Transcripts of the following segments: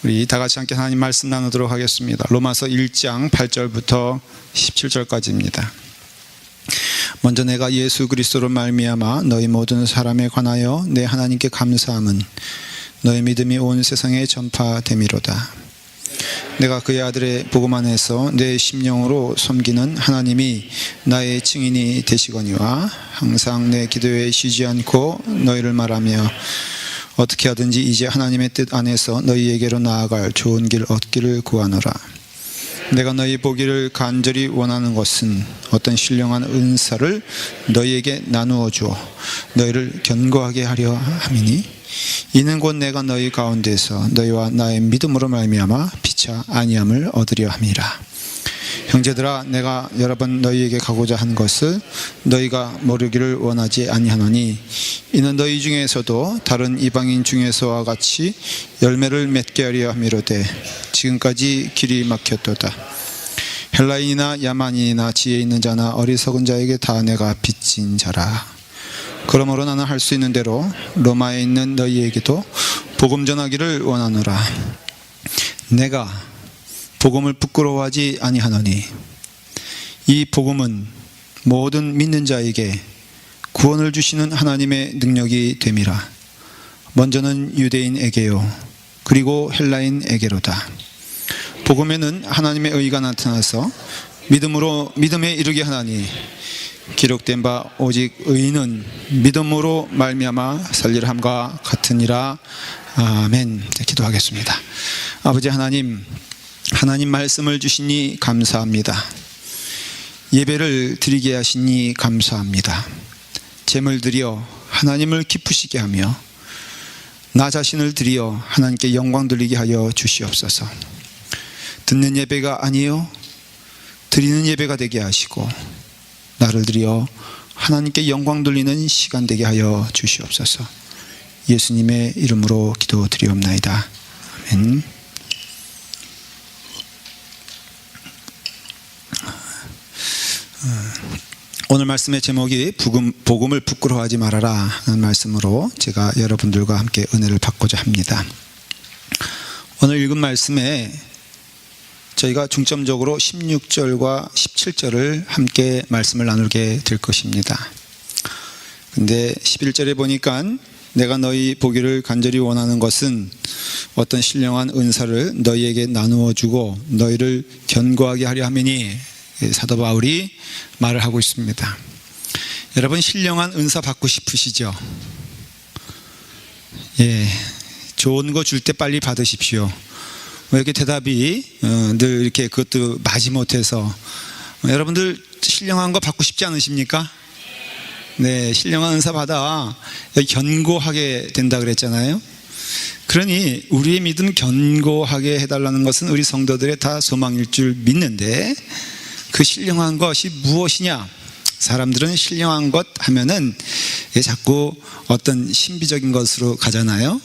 우리 다 같이 함께 하나님 말씀 나누도록 하겠습니다. 로마서 1장 8절부터 17절까지입니다. 먼저 내가 예수 그리스도로 말미암아 너희 모든 사람에 관하여 내 하나님께 감사함은 너희 믿음이 온 세상에 전파됨이로다. 내가 그의 아들의 복음 안에서 내 심령으로 섬기는 하나님이 나의 증인이 되시거니와 항상 내 기도에 쉬지 않고 너희를 말하며 어떻게 하든지 이제 하나님의 뜻 안에서 너희에게로 나아갈 좋은 길 얻기를 구하노라. 내가 너희 보기를 간절히 원하는 것은 어떤 신령한 은사를 너희에게 나누어 주어 너희를 견고하게 하려 함이니 이는 곧 내가 너희 가운데서 너희와 나의 믿음으로 말미암아 피차 아니함을 얻으려 함이라. 형제들아, 내가 여러 번 너희에게 가고자 한 것을 너희가 모르기를 원하지 아니하노니 이는 너희 중에서도 다른 이방인 중에서와 같이 열매를 맺게 하려 함이로되 지금까지 길이 막혔도다. 헬라인이나 야만인이나 지혜 있는 자나 어리석은 자에게 다 내가 빚진 자라. 그러므로 나는 할 수 있는 대로 로마에 있는 너희에게도 복음 전하기를 원하노라. 내가 복음을 부끄러워하지 아니하노니 이 복음은 모든 믿는 자에게 구원을 주시는 하나님의 능력이 됨이라. 먼저는 유대인에게요 그리고 헬라인에게로다. 복음에는 하나님의 의가 나타나서 믿음으로 믿음에 이르게 하나니 기록된 바 오직 의인은 믿음으로 말미암아 살리라 함과 같으니라. 아멘. 기도하겠습니다. 아버지 하나님, 하나님 말씀을 주시니 감사합니다. 예배를 드리게 하시니 감사합니다. 제물 드려 하나님을 기쁘시게 하며 나 자신을 드려 하나님께 영광 돌리게 하여 주시옵소서. 듣는 예배가 아니요 드리는 예배가 되게 하시고 나를 드려 하나님께 영광 돌리는 시간 되게 하여 주시옵소서. 예수님의 이름으로 기도드리옵나이다. 아멘. 오늘 말씀의 제목이 복음을 부끄러워하지 말아라 하는 말씀으로 제가 여러분들과 함께 은혜를 받고자 합니다. 오늘 읽은 말씀에 저희가 중점적으로 16절과 17절을 함께 말씀을 나누게 될 것입니다. 근데 11절에 보니까 내가 너희 보기를 간절히 원하는 것은 어떤 신령한 은사를 너희에게 나누어 주고 너희를 견고하게 하려 함이니 사도 바울이 말을 하고 있습니다. 여러분, 신령한 은사 받고 싶으시죠? 예, 좋은 거 줄 때 빨리 받으십시오. 왜 이렇게 대답이 늘 이렇게 그것도 마지못해서 여러분들 신령한 거 받고 싶지 않으십니까? 네, 신령한 은사 받아 견고하게 된다 그랬잖아요. 그러니 우리의 믿음 견고하게 해달라는 것은 우리 성도들의 다 소망일 줄 믿는데 그 신령한 것이 무엇이냐? 사람들은 신령한 것 하면은 자꾸 어떤 신비적인 것으로 가잖아요.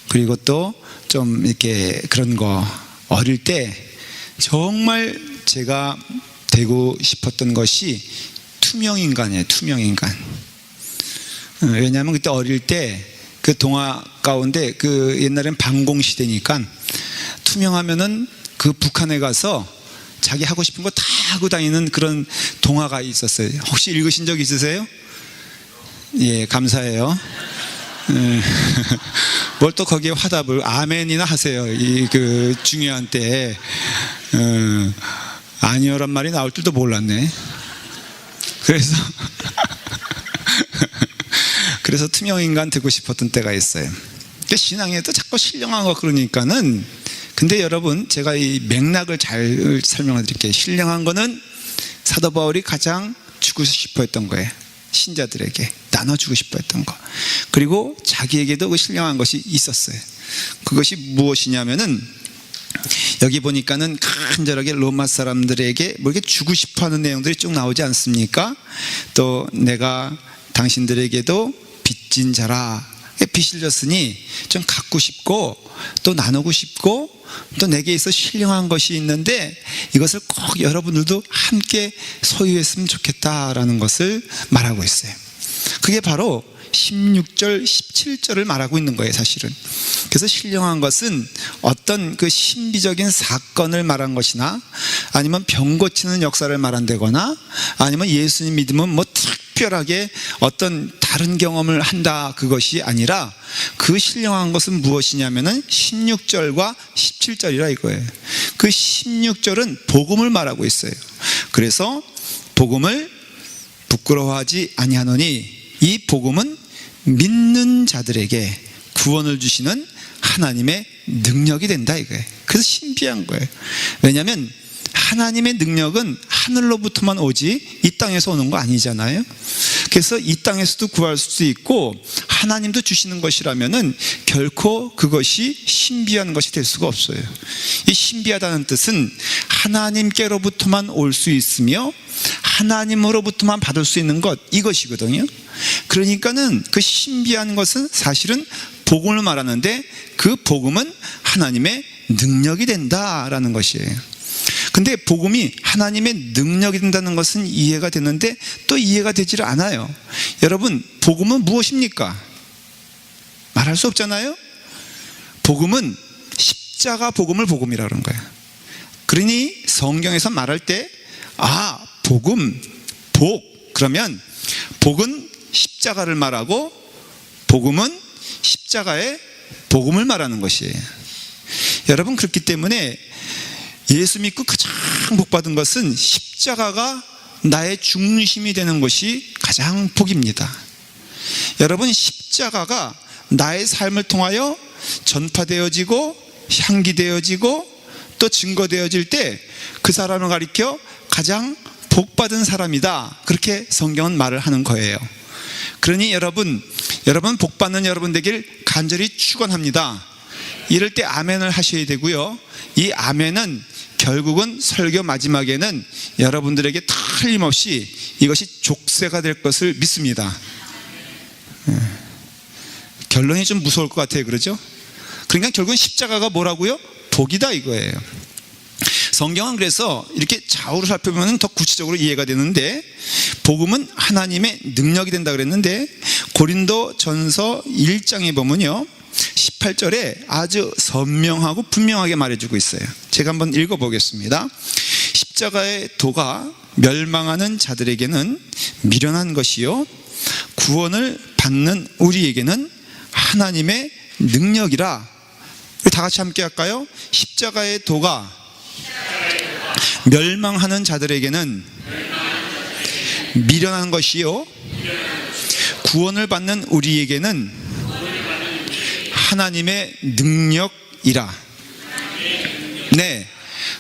그리고 또 좀 이렇게 그런 거, 어릴 때 정말 제가 되고 싶었던 것이 투명인간이에요. 투명인간. 왜냐하면 그때 어릴 때 그 동화 가운데 그 옛날엔 방공시대니까 투명하면은 그 북한에 가서 자기 하고 싶은 거 다 하고 다니는 그런 동화가 있었어요. 혹시 읽으신 적 있으세요? 예, 감사해요. 뭘 또 거기에 화답을 아멘이나 하세요. 이 그 중요한 때 아니요란 말이 나올 줄도 몰랐네. 그래서 투명인간 되고 싶었던 때가 있어요. 그러니까 신앙에도 자꾸 신령한 거 그러니까는. 근데 여러분, 제가 이 맥락을 잘 설명해 드릴게요. 신령한 거는 사도 바울이 가장 주고 싶어 했던 거예요. 신자들에게 나눠주고 싶어 했던 거. 그리고 자기에게도 그 신령한 것이 있었어요. 그것이 무엇이냐면은 여기 보니까는 간절하게 로마 사람들에게 뭐 이렇게 주고 싶어 하는 내용들이 쭉 나오지 않습니까? 또 내가 당신들에게도 빚진 자라. 빚을 졌으니 좀 갖고 싶고 또 나누고 싶고 또 내게 있어 신령한 것이 있는데 이것을 꼭 여러분들도 함께 소유했으면 좋겠다라는 것을 말하고 있어요. 그게 바로 16절, 17절을 말하고 있는 거예요, 사실은. 그래서 신령한 것은 어떤 어떤 그 신비적인 사건을 말한 것이나 아니면 병 고치는 역사를 말한다거나 아니면 예수님 믿으면 뭐 특별하게 어떤 다른 경험을 한다, 그것이 아니라 그 신령한 것은 무엇이냐면은 16절과 17절이라 이거예요. 그 16절은 복음을 말하고 있어요. 그래서 복음을 부끄러워하지 아니하노니, 이 복음은 믿는 자들에게 구원을 주시는 하나님의 능력이 된다 이거예요. 그래서 신비한 거예요. 왜냐하면 하나님의 능력은 하늘로부터만 오지 이 땅에서 오는 거 아니잖아요. 그래서 이 땅에서도 구할 수 있고 하나님도 주시는 것이라면은 결코 그것이 신비한 것이 될 수가 없어요. 이 신비하다는 뜻은 하나님께로부터만 올 수 있으며 하나님으로부터만 받을 수 있는 것, 이것이거든요. 그러니까는 그 신비한 것은 사실은 복음을 말하는데 그 복음은 하나님의 능력이 된다라는 것이에요. 근데 복음이 하나님의 능력이 된다는 것은 이해가 되는데 또 이해가 되질 않아요. 여러분, 복음은 무엇입니까? 말할 수 없잖아요. 복음은 십자가 복음을 복음이라고 하는 거예요. 그러니 성경에서 말할 때 복음, 복, 그러면 복은 십자가를 말하고 복음은 십자가의 복음을 말하는 것이에요. 여러분, 그렇기 때문에 예수 믿고 가장 복받은 것은 십자가가 나의 중심이 되는 것이 가장 복입니다. 여러분, 십자가가 나의 삶을 통하여 전파되어지고 향기되어지고 또 증거되어질 때 그 사람을 가리켜 가장 복받은 사람이다, 그렇게 성경은 말을 하는 거예요. 그러니 여러분 복받는 여러분 되길 간절히 축원합니다. 이럴 때 아멘을 하셔야 되고요. 이 아멘은 결국은 설교 마지막에는 여러분들에게 틀림없이 이것이 족쇄가 될 것을 믿습니다. 결론이 좀 무서울 것 같아요. 그러죠? 그러니까 결국은 십자가가 뭐라고요? 복이다 이거예요. 성경은 그래서 이렇게 좌우로 살펴보면 더 구체적으로 이해가 되는데, 복음은 하나님의 능력이 된다 그랬는데 고린도전서 1장에 보면요 18절에 아주 선명하고 분명하게 말해주고 있어요. 제가 한번 읽어보겠습니다. 십자가의 도가 멸망하는 자들에게는 미련한 것이요 구원을 받는 우리에게는 하나님의 능력이라. 우리 다 같이 함께 할까요? 십자가의 도가 멸망하는 자들에게는 미련한 것이요 구원을 받는 우리에게는 하나님의 능력이라. 네,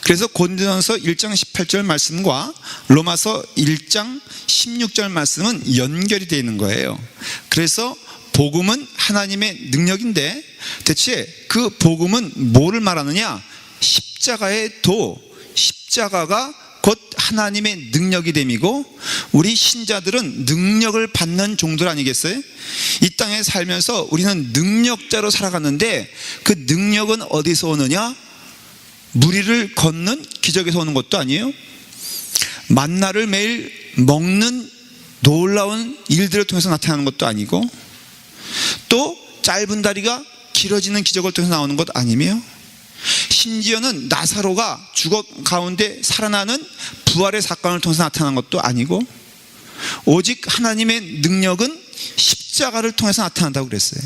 그래서 고린도전서 1장 18절 말씀과 로마서 1장 16절 말씀은 연결이 되어 있는 거예요. 그래서 복음은 하나님의 능력인데 대체 그 복음은 뭐를 말하느냐? 십자가의 도, 십자가가 곧 하나님의 능력이 됨이고, 우리 신자들은 능력을 받는 종들 아니겠어요? 이 땅에 살면서 우리는 능력자로 살아갔는데 그 능력은 어디서 오느냐? 무리를 걷는 기적에서 오는 것도 아니에요. 만나를 매일 먹는 놀라운 일들을 통해서 나타나는 것도 아니고, 또 짧은 다리가 길어지는 기적을 통해서 나오는 것 아니며, 심지어는 나사로가 죽어 가운데 살아나는 부활의 사건을 통해서 나타난 것도 아니고, 오직 하나님의 능력은 십자가를 통해서 나타난다고 그랬어요.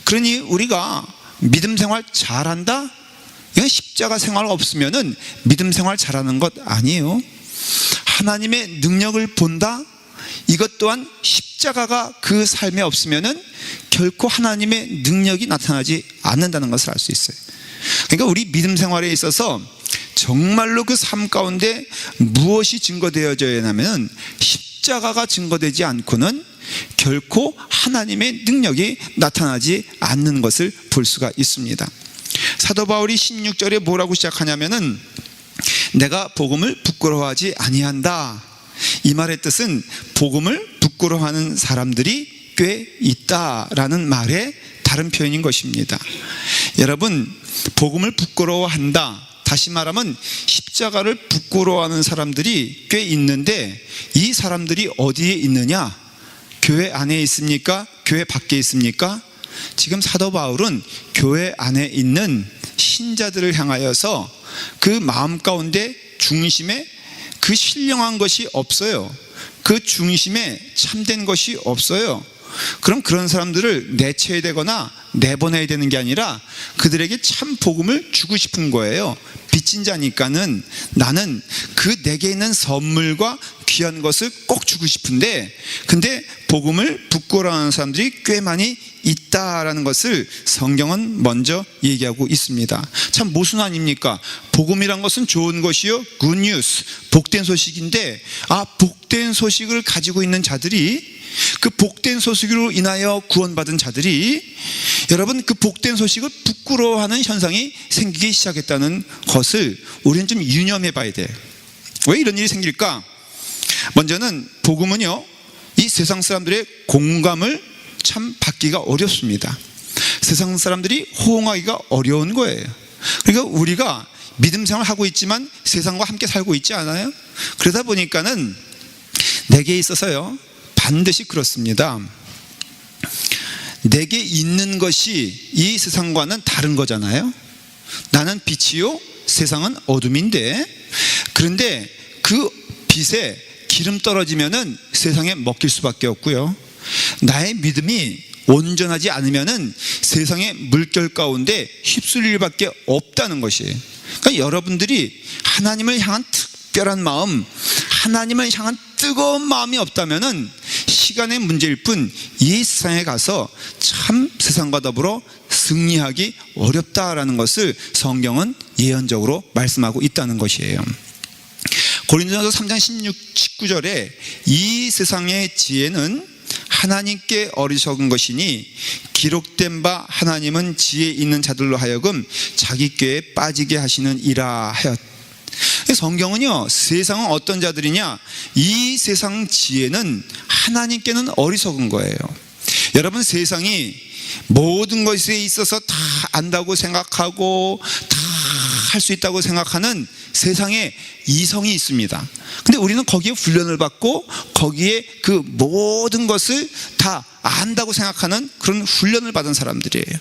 그러니 우리가 믿음 생활 잘한다? 이건 십자가 생활 없으면은 믿음 생활 잘하는 것 아니에요. 하나님의 능력을 본다? 이것 또한 십자가가 그 삶에 없으면은 결코 하나님의 능력이 나타나지 않는다는 것을 알 수 있어요. 그러니까 우리 믿음 생활에 있어서 정말로 그 삶 가운데 무엇이 증거되어져야 하냐면 십자가가 증거되지 않고는 결코 하나님의 능력이 나타나지 않는 것을 볼 수가 있습니다. 사도 바울이 16절에 뭐라고 시작하냐면은 내가 복음을 부끄러워하지 아니한다. 이 말의 뜻은 복음을 부끄러워하는 사람들이 꽤 있다라는 말의 다른 표현인 것입니다. 여러분, 복음을 부끄러워한다, 다시 말하면 십자가를 부끄러워하는 사람들이 꽤 있는데 이 사람들이 어디에 있느냐? 교회 안에 있습니까? 교회 밖에 있습니까? 지금 사도 바울은 교회 안에 있는 신자들을 향하여서 그 마음 가운데 중심에 그 신령한 것이 없어요. 그 중심에 참된 것이 없어요. 그럼 그런 사람들을 내쳐야 되거나 내보내야 되는 게 아니라 그들에게 참 복음을 주고 싶은 거예요. 빚진 자니까는 나는 그 내게 있는 선물과 귀한 것을 꼭 주고 싶은데, 근데 복음을 부끄러워하는 사람들이 꽤 많이 있다라는 것을 성경은 먼저 얘기하고 있습니다. 참 모순 아닙니까? 복음이란 것은 좋은 것이요, 굿뉴스, 복된 소식인데, 복된 소식을 가지고 있는 자들이, 그 복된 소식으로 인하여 구원받은 자들이, 여러분, 그 복된 소식을 부끄러워하는 현상이 생기기 시작했다는 것을 우리는 좀 유념해 봐야 돼요. 왜 이런 일이 생길까? 먼저는 복음은요, 이 세상 사람들의 공감을 참 받기가 어렵습니다. 세상 사람들이 호응하기가 어려운 거예요. 그러니까 우리가 믿음 생활을 하고 있지만 세상과 함께 살고 있지 않아요? 그러다 보니까는 내게 있어서요, 반드시 그렇습니다. 내게 있는 것이 이 세상과는 다른 거잖아요. 나는 빛이요, 세상은 어둠인데, 그런데 그 빛에 기름 떨어지면은 세상에 먹힐 수밖에 없고요, 나의 믿음이 온전하지 않으면은 세상의 물결 가운데 휩쓸릴 밖에 없다는 것이에요. 그러니까 여러분들이 하나님을 향한 특별한 마음, 하나님을 향한 뜨거운 마음이 없다면은 시간의 문제일 뿐 이 세상에 가서 참 세상과 더불어 승리하기 어렵다라는 것을 성경은 예언적으로 말씀하고 있다는 것이에요. 고린도전서 3장 19절에 이 세상의 지혜는 하나님께 어리석은 것이니 기록된 바 하나님은 지혜 있는 자들로 하여금 자기 꾀에 빠지게 하시는 이라 하였. 성경은요, 세상은 어떤 자들이냐, 이 세상 지혜는 하나님께는 어리석은 거예요. 여러분, 세상이 모든 것에 있어서 다 안다고 생각하고 다 할 수 있다고 생각하는 세상에 이성이 있습니다. 근데 우리는 거기에 훈련을 받고 거기에 그 모든 것을 다 안다고 생각하는 그런 훈련을 받은 사람들이에요.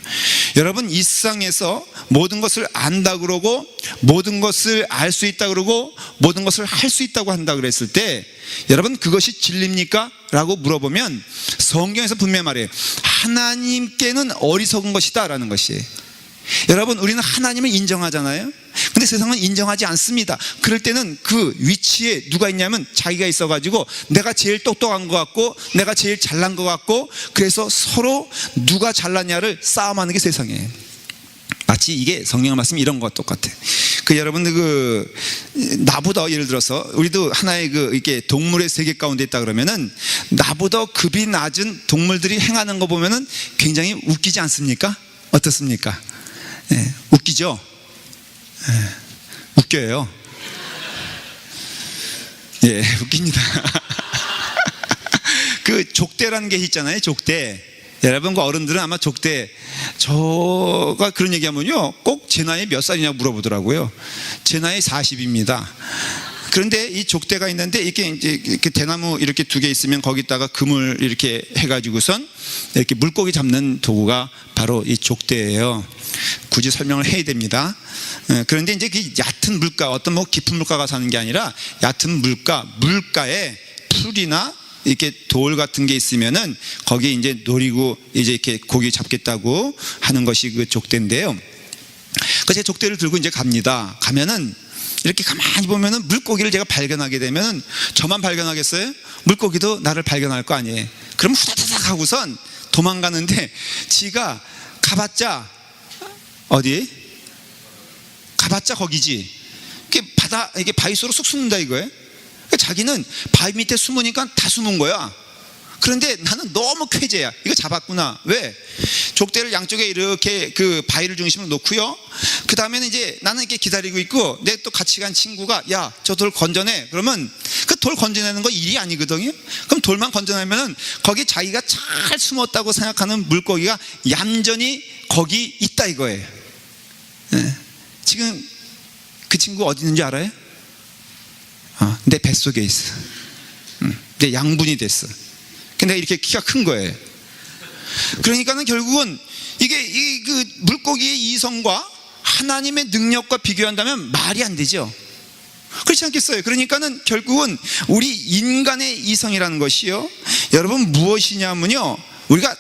여러분, 이 세상에서 모든 것을 안다 그러고 모든 것을 알 수 있다 그러고 모든 것을 할 수 있다고 한다 그랬을 때, 여러분, 그것이 진리입니까? 라고 물어보면 성경에서 분명히 말해요. 하나님께는 어리석은 것이다 라는 것이에요. 여러분, 우리는 하나님을 인정하잖아요. 근데 세상은 인정하지 않습니다. 그럴 때는 그 위치에 누가 있냐면 자기가 있어가지고 내가 제일 똑똑한 것 같고 내가 제일 잘난 것 같고, 그래서 서로 누가 잘났냐를 싸움하는 게 세상이에요. 마치 이게 성경 말씀이 이런 것과 똑같아. 여러분들 나보다, 예를 들어서 우리도 하나의 이렇게 동물의 세계 가운데 있다 그러면은 나보다 급이 낮은 동물들이 행하는 거 보면은 굉장히 웃기지 않습니까? 어떻습니까? 웃기죠? 웃겨요. 웃깁니다. 그 족대라는 게 있잖아요. 족대. 여러분, 그 어른들은 아마 족대, 저가 그런 얘기하면요, 꼭 제 나이 몇 살이냐고 물어보더라고요. 제 나이 40입니다. 그런데 이 족대가 있는데 이렇게 대나무 이렇게 두 개 있으면 거기다가 그물 이렇게 해가지고선 이렇게 물고기 잡는 도구가 바로 이 족대예요. 굳이 설명을 해야 됩니다. 그런데 이제 그 얕은 물가, 어떤 깊은 물가가 사는 게 아니라 얕은 물가에 풀이나 이렇게 돌 같은 게 있으면은 거기에 이제 노리고 이제 이렇게 고기 잡겠다고 하는 것이 그 족대인데요. 그 제 족대를 들고 이제 갑니다. 가면은 이렇게 가만히 보면은 물고기를 제가 발견하게 되면은 저만 발견하겠어요? 물고기도 나를 발견할 거 아니에요. 그럼 후다다닥 하고선 도망가는데, 지가 가봤자 어디? 가봤자 거기지. 이게 바위 속으로 쑥 숨는다 이거예요. 자기는 바위 밑에 숨으니까 다 숨은 거야. 그런데 나는 너무 쾌재야. 이거 잡았구나. 왜? 족대를 양쪽에 이렇게 그 바위를 중심으로 놓고요, 그 다음에는 이제 나는 이렇게 기다리고 있고, 내 또 같이 간 친구가 야, 저 돌 건져내. 그러면 그 돌 건져내는 거 일이 아니거든요. 그럼 돌만 건져내면은 거기 자기가 잘 숨었다고 생각하는 물고기가 얌전히 거기 있다 이거예요. 지금 그 친구 어디 있는지 알아요? 내 뱃속에 있어. 내 양분이 됐어. 근데 이렇게 키가 큰 거예요. 그러니까는 결국은 이게 그 물고기의 이성과 하나님의 능력과 비교한다면 말이 안 되죠. 그렇지 않겠어요? 그러니까는 결국은 우리 인간의 이성이라는 것이요, 여러분 무엇이냐면요, 우리가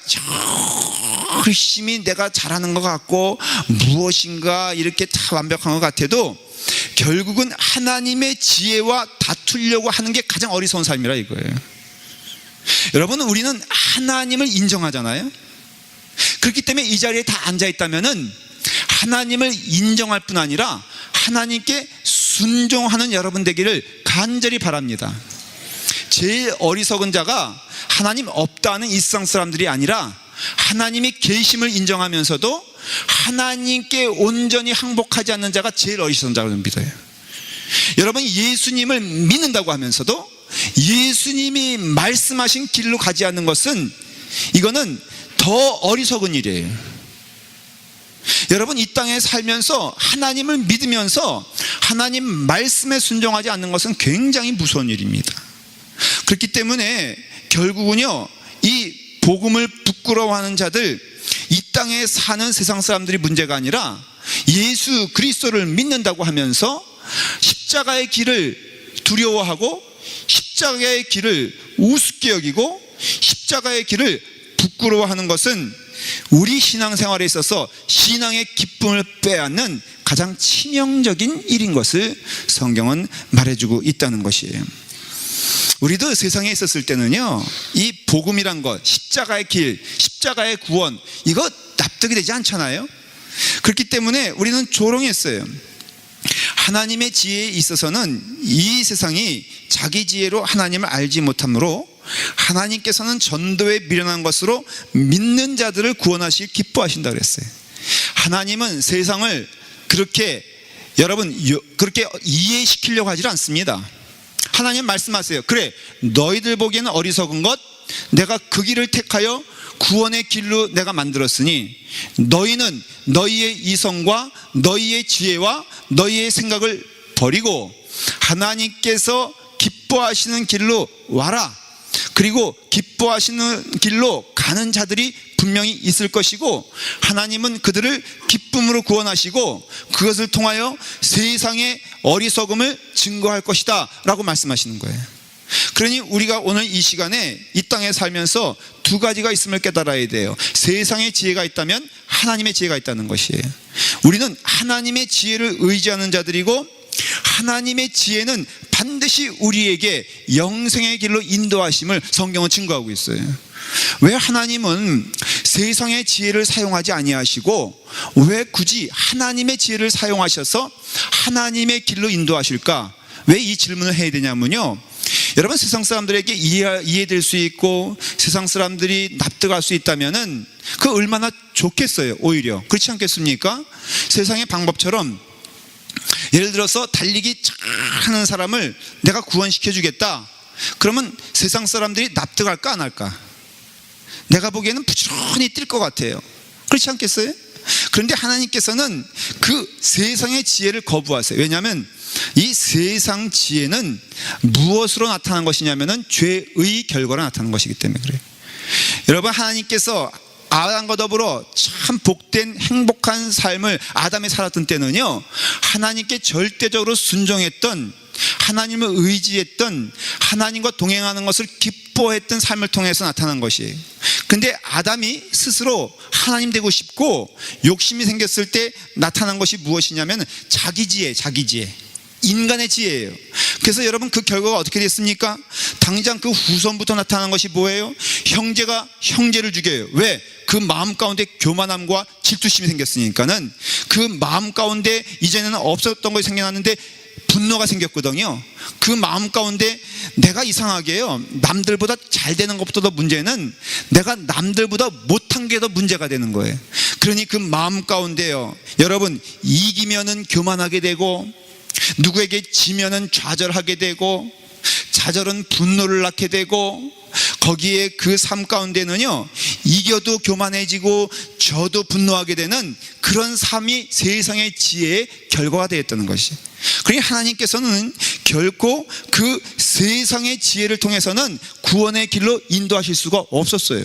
열심히 내가 잘하는 것 같고 무엇인가 이렇게 다 완벽한 것 같아도 결국은 하나님의 지혜와 다투려고 하는 게 가장 어리석은 삶이라 이거예요. 여러분, 우리는 하나님을 인정하잖아요. 그렇기 때문에 이 자리에 다 앉아있다면은 하나님을 인정할 뿐 아니라 하나님께 순종하는 여러분 되기를 간절히 바랍니다. 제일 어리석은 자가 하나님 없다는 이 세상 사람들이 아니라 하나님이 계심을 인정하면서도 하나님께 온전히 항복하지 않는 자가 제일 어리석은 자라고 믿어요. 여러분, 예수님을 믿는다고 하면서도 예수님이 말씀하신 길로 가지 않는 것은, 이거는 더 어리석은 일이에요. 여러분, 이 땅에 살면서 하나님을 믿으면서 하나님 말씀에 순종하지 않는 것은 굉장히 무서운 일입니다. 그렇기 때문에 결국은요, 이 복음을 부끄러워하는 자들, 이 땅에 사는 세상 사람들이 문제가 아니라 예수 그리스도를 믿는다고 하면서 십자가의 길을 두려워하고 십자가의 길을 우습게 여기고 십자가의 길을 부끄러워하는 것은 우리 신앙생활에 있어서 신앙의 기쁨을 빼앗는 가장 치명적인 일인 것을 성경은 말해주고 있다는 것이에요. 우리도 세상에 있었을 때는요, 이 복음이란 것, 십자가의 길, 십자가의 구원, 이거 납득이 되지 않잖아요. 그렇기 때문에 우리는 조롱했어요. 하나님의 지혜에 있어서는 이 세상이 자기 지혜로 하나님을 알지 못하므로 하나님께서는 전도에 미련한 것으로 믿는 자들을 구원하시길 기뻐하신다 그랬어요. 하나님은 세상을 그렇게, 여러분, 그렇게 이해시키려고 하지 않습니다. 하나님 말씀하세요. 그래, 너희들 보기에는 어리석은 것, 내가 그 길을 택하여 구원의 길로 내가 만들었으니 너희는 너희의 이성과 너희의 지혜와 너희의 생각을 버리고 하나님께서 기뻐하시는 길로 와라. 그리고 기뻐하시는 길로 가는 자들이 분명히 있을 것이고 하나님은 그들을 기쁨으로 구원하시고 그것을 통하여 세상의 어리석음을 증거할 것이다 라고 말씀하시는 거예요. 그러니 우리가 오늘 이 시간에 이 땅에 살면서 두 가지가 있음을 깨달아야 돼요. 세상의 지혜가 있다면 하나님의 지혜가 있다는 것이에요. 우리는 하나님의 지혜를 의지하는 자들이고 하나님의 지혜는 반드시 우리에게 영생의 길로 인도하심을 성경은 증거하고 있어요. 왜 하나님은 세상의 지혜를 사용하지 아니하시고 왜 굳이 하나님의 지혜를 사용하셔서 하나님의 길로 인도하실까? 왜 이 질문을 해야 되냐면요, 여러분, 세상 사람들에게 이해될 수 있고 세상 사람들이 납득할 수 있다면은 그 얼마나 좋겠어요. 오히려 그렇지 않겠습니까? 세상의 방법처럼 예를 들어서 달리기 잘하는 사람을 내가 구원시켜 주겠다, 그러면 세상 사람들이 납득할까 안 할까? 내가 보기에는 부지런히 뛸 것 같아요. 그렇지 않겠어요? 그런데 하나님께서는 그 세상의 지혜를 거부하세요. 왜냐하면 이 세상 지혜는 무엇으로 나타난 것이냐면은 죄의 결과로 나타난 것이기 때문에 그래요. 여러분, 하나님께서 아담과 더불어 참 복된 행복한 삶을 아담이 살았던 때는요, 하나님께 절대적으로 순종했던, 하나님을 의지했던, 하나님과 동행하는 것을 기뻐했던 삶을 통해서 나타난 것이에요. 근데 아담이 스스로 하나님 되고 싶고 욕심이 생겼을 때 나타난 것이 무엇이냐면 자기 지혜, 인간의 지혜예요. 그래서 여러분, 그 결과가 어떻게 됐습니까? 당장 그 후손부터 나타난 것이 뭐예요? 형제가 형제를 죽여요. 왜? 그 마음 가운데 교만함과 질투심이 생겼으니까는 그 마음 가운데 이전에는 없었던 것이 생겨났는데 분노가 생겼거든요. 그 마음 가운데 내가 이상하게요, 남들보다 잘 되는 것보다 문제는 내가 남들보다 못한 게 더 문제가 되는 거예요. 그러니 그 마음 가운데요, 여러분, 이기면은 교만하게 되고 누구에게 지면은 좌절하게 되고 좌절은 분노를 낳게 되고 거기에 그 삶 가운데는요, 이겨도 교만해지고 져도 분노하게 되는 그런 삶이 세상의 지혜의 결과가 되었다는 것이. 그러니 하나님께서는 결코 그 세상의 지혜를 통해서는 구원의 길로 인도하실 수가 없었어요.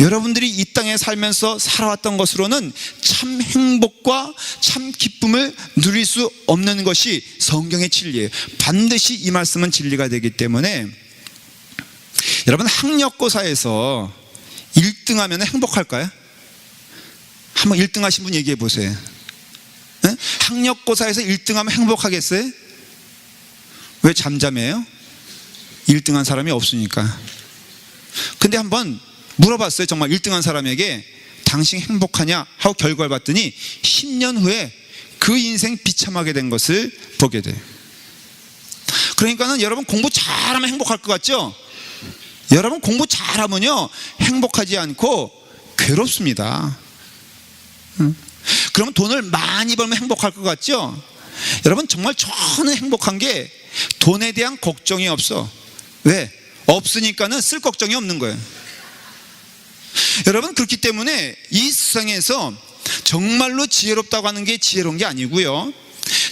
여러분들이 이 땅에 살면서 살아왔던 것으로는 참 행복과 참 기쁨을 누릴 수 없는 것이 성경의 진리예요. 반드시 이 말씀은 진리가 되기 때문에 여러분, 학력고사에서 1등 하면 행복할까요? 한번 1등 하신 분 얘기해 보세요. 네? 학력고사에서 1등 하면 행복하겠어요? 왜 잠잠해요? 1등 한 사람이 없으니까. 근데 한번 물어봤어요. 정말 1등 한 사람에게 당신 행복하냐 하고 결과를 봤더니 10년 후에 그 인생 비참하게 된 것을 보게 돼요. 그러니까는 여러분, 공부 잘하면 행복할 것 같죠? 여러분, 공부 잘하면요 행복하지 않고 괴롭습니다. 그러면 돈을 많이 벌면 행복할 것 같죠? 여러분, 정말 저는 행복한 게 돈에 대한 걱정이 없어. 왜? 없으니까는 쓸 걱정이 없는 거예요. 여러분, 그렇기 때문에 이 세상에서 정말로 지혜롭다고 하는 게 지혜로운 게 아니고요,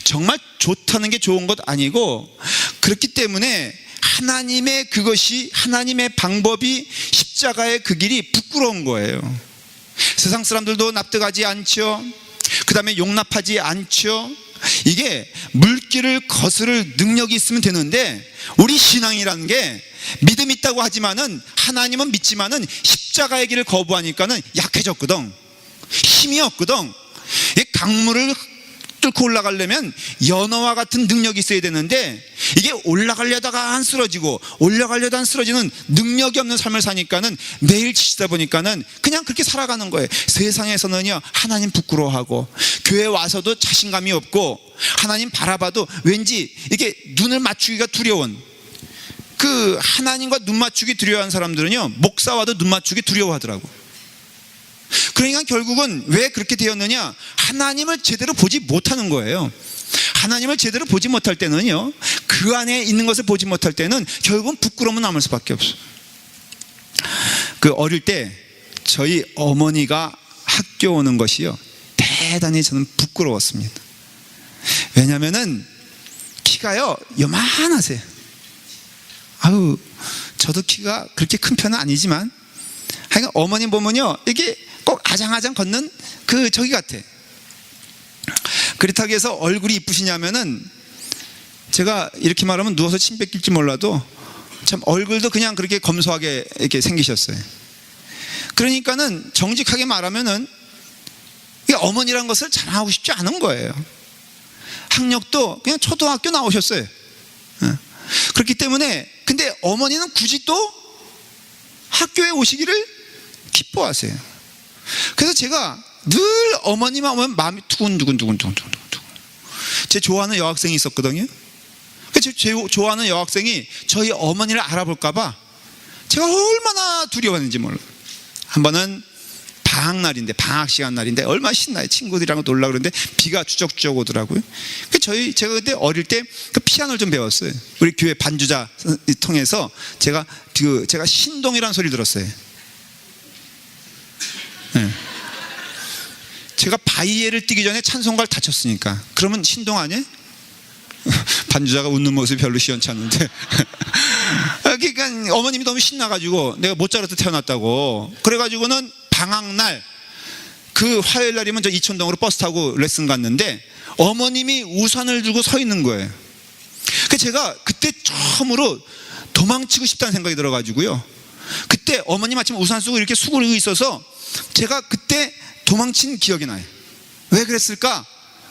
정말 좋다는 게 좋은 것 아니고, 그렇기 때문에 하나님의 그것이, 하나님의 방법이, 십자가의 그 길이 부끄러운 거예요. 세상 사람들도 납득하지 않죠. 그 다음에 용납하지 않죠. 이게 물길을 거스를 능력이 있으면 되는데, 우리 신앙이라는 게 믿음 있다고 하지만은, 하나님은 믿지만은 십자가의 길을 거부하니까는 약해졌거든. 힘이 없거든. 이 강물을 뚫고 올라가려면 연어와 같은 능력이 있어야 되는데, 이게 올라가려다가 안 쓰러지고 올라가려다 안 쓰러지는 능력이 없는 삶을 사니까는 매일 지치다 보니까는 그냥 그렇게 살아가는 거예요. 세상에서는요 하나님 부끄러워하고, 교회 와서도 자신감이 없고, 하나님 바라봐도 왠지 이게 눈을 맞추기가 두려운, 그 하나님과 눈 맞추기 두려워하는 사람들은요 목사 와도 눈 맞추기 두려워하더라고. 그러니까 결국은 왜 그렇게 되었느냐, 하나님을 제대로 보지 못하는 거예요. 하나님을 제대로 보지 못할 때는요, 그 안에 있는 것을 보지 못할 때는 결국은 부끄러움은 남을 수밖에 없어요. 그 어릴 때 저희 어머니가 학교 오는 것이요 대단히 저는 부끄러웠습니다. 왜냐면은 키가요 요만하세요. 아유, 저도 키가 그렇게 큰 편은 아니지만 하여간 어머니 보면요 이게 꼭 아장아장 걷는 그 저기 같아. 그렇다고 해서 얼굴이 이쁘시냐면은, 제가 이렇게 말하면 누워서 침 뱉길지 몰라도 참 얼굴도 그냥 그렇게 검소하게 이렇게 생기셨어요. 그러니까는 정직하게 말하면은 어머니란 것을 자랑하고 싶지 않은 거예요. 학력도 그냥 초등학교 나오셨어요. 그렇기 때문에, 근데 어머니는 굳이 또 학교에 오시기를 기뻐하세요. 그래서 제가 늘 어머니만 오면 마음이 두근두근. 제 좋아하는 여학생이 있었거든요. 제 좋아하는 여학생이 저희 어머니를 알아볼까봐 제가 얼마나 두려웠는지 몰라요. 한 번은 방학날인데, 방학 시간 날인데 얼마나 신나요. 친구들이랑 놀라 그러는데 비가 추적추적 오더라고요. 제가 그때 어릴 때 그 피아노를 좀 배웠어요. 우리 교회 반주자 통해서 제가 신동이라는 소리를 들었어요. 네. 제가 바이에를 뛰기 전에 찬송가를 다쳤으니까. 그러면 신동 아니에요? 반주자가 웃는 모습이 별로 시원찮은데. 그러니까 어머님이 너무 신나가지고 내가 모차르트 태어났다고. 그래가지고는 방학날 그 화요일 날이면 저 이천동으로 버스 타고 레슨 갔는데 어머님이 우산을 들고 서 있는 거예요. 그래서 제가 그때 처음으로 도망치고 싶다는 생각이 들어가지고요. 그때 어머님 아침 우산 쓰고 이렇게 수그리고 있어서 제가 그때 도망친 기억이 나요. 왜 그랬을까?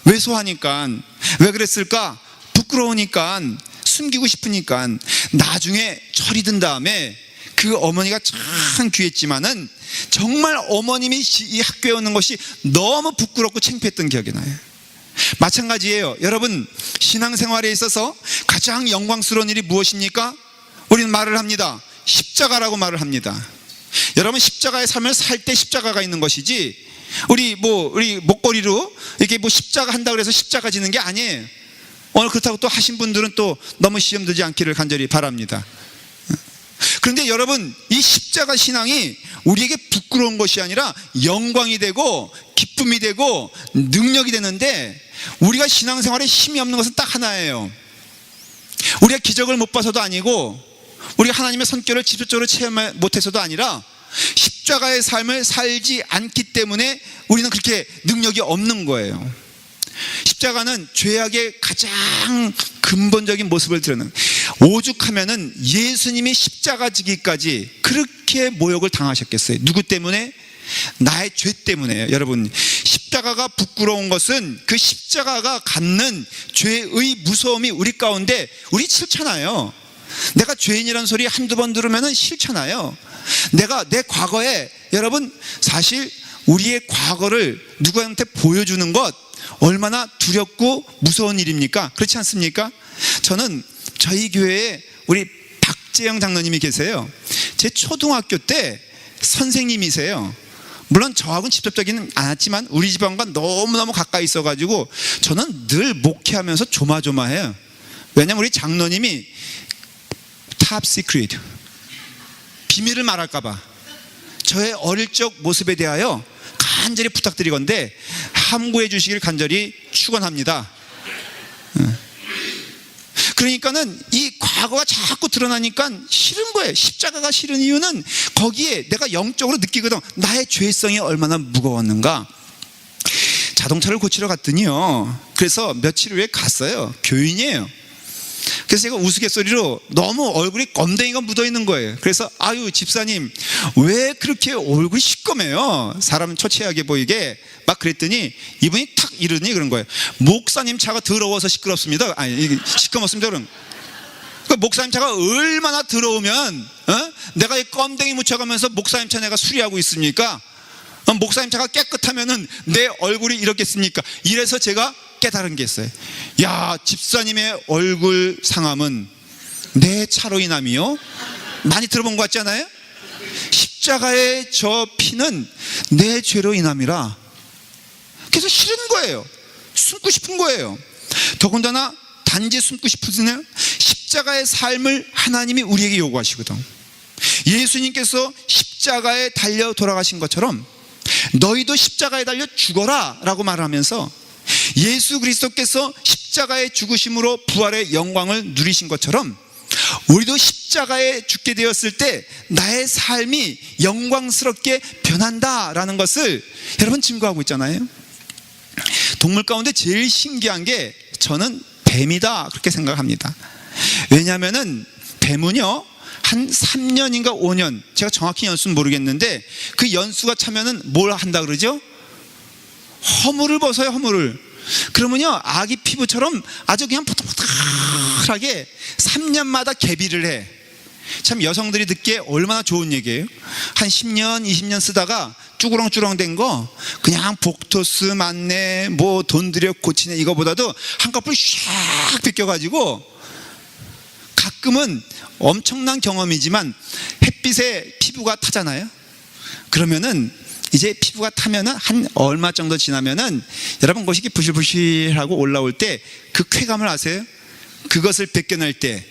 왜소하니까. 왜 그랬을까? 부끄러우니까, 숨기고 싶으니까. 나중에 철이 든 다음에 그 어머니가 참 귀했지만은 정말 어머님이 이 학교에 오는 것이 너무 부끄럽고 창피했던 기억이 나요. 마찬가지예요. 여러분, 신앙생활에 있어서 가장 영광스러운 일이 무엇입니까? 우리는 말을 합니다. 십자가라고 말을 합니다. 여러분, 십자가의 삶을 살 때 십자가가 있는 것이지, 우리 목걸이로 이렇게 십자가 한다 그래서 십자가 지는 게 아니에요. 오늘 그렇다고 또 하신 분들은 또 너무 시험 들지 않기를 간절히 바랍니다. 그런데 여러분, 이 십자가 신앙이 우리에게 부끄러운 것이 아니라 영광이 되고 기쁨이 되고 능력이 되는데, 우리가 신앙생활에 힘이 없는 것은 딱 하나예요. 우리가 기적을 못 봐서도 아니고, 우리가 하나님의 선결을 직접적으로 체험 못해서도 아니라 십자가의 삶을 살지 않기 때문에 우리는 그렇게 능력이 없는 거예요. 십자가는 죄악의 가장 근본적인 모습을 드러내는, 오죽하면은 예수님이 십자가 지기까지 그렇게 모욕을 당하셨겠어요. 누구 때문에? 나의 죄 때문에요. 여러분, 십자가가 부끄러운 것은 그 십자가가 갖는 죄의 무서움이 우리 가운데, 우리 싫잖아요. 내가 죄인이라는 소리 한두 번 들으면 싫잖아요. 내가 내 과거에, 여러분, 사실 우리의 과거를 누구한테 보여주는 것 얼마나 두렵고 무서운 일입니까? 그렇지 않습니까? 저는 저희 교회에 우리 박재영 장로님이 계세요. 제 초등학교 때 선생님이세요. 물론 저하고는 직접적이는 않았지만 우리 집안과 너무너무 가까이 있어가지고 저는 늘 목회하면서 조마조마해요. 왜냐면 우리 장로님이 탑 시크릿, 비밀을 말할까봐 저의 어릴 적 모습에 대하여 간절히 부탁드리건대 함구해 주시길 간절히 축원합니다. 그러니까는 이 과거가 자꾸 드러나니까 싫은 거예요. 십자가가 싫은 이유는 거기에 내가 영적으로 느끼거든. 나의 죄성이 얼마나 무거웠는가. 자동차를 고치러 갔더니요, 그래서 며칠 후에 갔어요. 교인이에요. 그래서 제가 우스갯소리로 너무 얼굴이 껌댕이가 묻어있는 거예요. 그래서 아유 집사님 왜 그렇게 얼굴이 시꺼매요? 사람 초췌하게 보이게 막 그랬더니 이분이 탁 이러니 그런 거예요. 목사님 차가 더러워서 시끄럽습니다. 아니 시꺼멓습니다. 그럼 목사님 차가 얼마나 더러우면 내가 이 껌댕이 묻혀가면서 목사님 차 내가 수리하고 있습니까? 목사님 차가 깨끗하면은 내 얼굴이 이렇겠습니까? 이래서 제가 깨달은 게 있어요. 야, 집사님의 얼굴 상함은 내 차로 인함이요? 많이 들어본 것 같지 않아요? 십자가의 저 피는 내 죄로 인함이라. 그래서 싫은 거예요. 숨고 싶은 거예요. 더군다나 단지 숨고 싶으면 십자가의 삶을 하나님이 우리에게 요구하시거든. 예수님께서 십자가에 달려 돌아가신 것처럼 너희도 십자가에 달려 죽어라 라고 말하면서 예수 그리스도께서 십자가의 죽으심으로 부활의 영광을 누리신 것처럼 우리도 십자가에 죽게 되었을 때 나의 삶이 영광스럽게 변한다라는 것을 여러분 증거하고 있잖아요. 동물 가운데 제일 신기한 게 저는 뱀이다 그렇게 생각합니다. 왜냐하면은 뱀은요 한 3년인가 5년, 제가 정확히 연수는 모르겠는데 그 연수가 차면은 뭘 한다 그러죠? 허물을 벗어요. 허물을. 그러면요 아기 피부처럼 아주 그냥 포득포득하게 3년마다 개비를 해. 참 여성들이 듣기에 얼마나 좋은 얘기예요. 한 10년 20년 쓰다가 쭈구렁쭈구렁 된 거 그냥 복토스 맞네 뭐 돈 들여 고치네 이거보다도 한꺼풀 샥 벗겨가지고, 가끔은 엄청난 경험이지만 햇빛에 피부가 타잖아요. 그러면은 이제 피부가 타면은 한 얼마 정도 지나면은 여러분 그것이 부실부실하고 올라올 때 그 쾌감을 아세요? 그것을 벗겨낼 때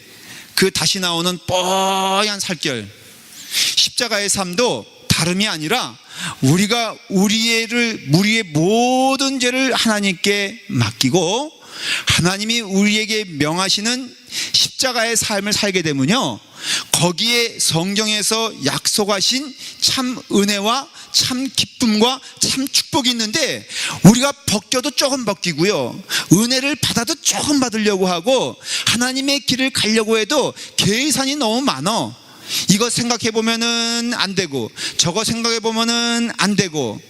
그 다시 나오는 뽀얀 살결. 십자가의 삶도 다름이 아니라 우리가 우리의 모든 죄를 하나님께 맡기고 하나님이 우리에게 명하시는 십자가의 삶을 살게 되면요 거기에 성경에서 약속하신 참 은혜와 참 기쁨과 참 축복이 있는데 우리가 벗겨도 조금 벗기고요 은혜를 받아도 조금 받으려고 하고 하나님의 길을 가려고 해도 계산이 너무 많아. 이거 생각해 보면은 안 되고 저거 생각해 보면은 안 되고,